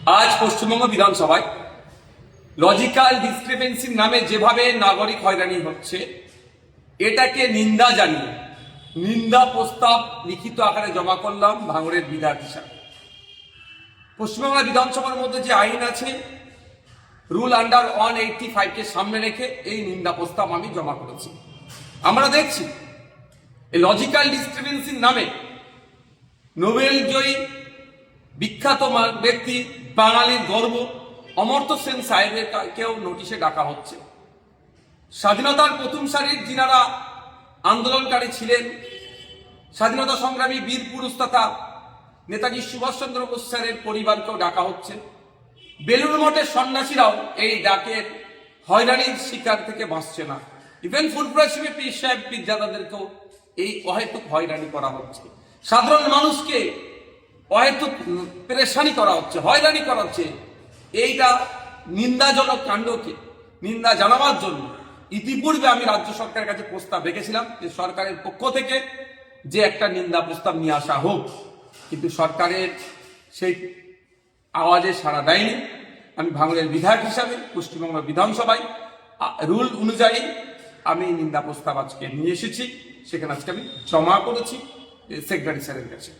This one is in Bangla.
আজ পশ্চিমবঙ্গ বিধানসভায় লজিক্যাল ডিসক্রিপেন্সির নামে যেভাবে নাগরিক হয়রানি হচ্ছে, এটাকে নিন্দা জানিয়ে নিন্দা প্রস্তাব লিখিত আকারে জমা করলাম ভাঙড়ের বিধায়ক হিসাবে। পশ্চিমবাংলা বিধানসভার মধ্যে যে আইন আছে, রুল আন্ডার 185 কে সামনে রেখে এই নিন্দা প্রস্তাব আমি জমা করেছি। আমরা দেখছি এই লজিক্যাল ডিসক্রিপেন্সির নামে নোবেল জয়ী বিখ্যাত ব্যক্তি, বাঙালির গর্ব অমর্ত্য সেন সাহেবকেও নোটিশে ডাকা হচ্ছে। স্বাধীনতার প্রথম সারির যিনারা আন্দোলনকারী ছিলেন, স্বাধীনতা সংগ্রামী বীর পুরুষ তথা নেতাজি সুভাষচন্দ্র বোস স্যারের পরিবারকেও ডাকা হচ্ছে। বেলুর মঠের সন্ন্যাসীরাও এই ডাকের হয়রানির শিকার থেকে বাঁচছে না। ইভেন ফুলপুরা পীর সাহেব পীরজাদাদেরকেও এই অহেতুক হয়রানি করা হচ্ছে। সাধারণ মানুষকে অহেতুক পেরেশানি করা হচ্ছে, হয়রানি করা হচ্ছে। এইটা নিন্দাজনক কাণ্ডকে নিন্দা জানাবার জন্য ইতিপূর্বে আমি রাজ্য সরকারের কাছে প্রস্তাব রেখেছিলাম যে সরকারের পক্ষ থেকে যে একটা নিন্দা প্রস্তাব নিয়ে আসা হোক, কিন্তু সরকারের সেই আওয়াজে সাড়া দেয়নি। আমি ভাঙড়ের বিধায়ক হিসাবে পশ্চিমবঙ্গ বিধানসভায় রুল অনুযায়ী আমি নিন্দা প্রস্তাব আজকে নিয়ে এসেছি, সেখানে আজকে আমি জমা করেছি সেক্রেটারি স্যারের কাছে।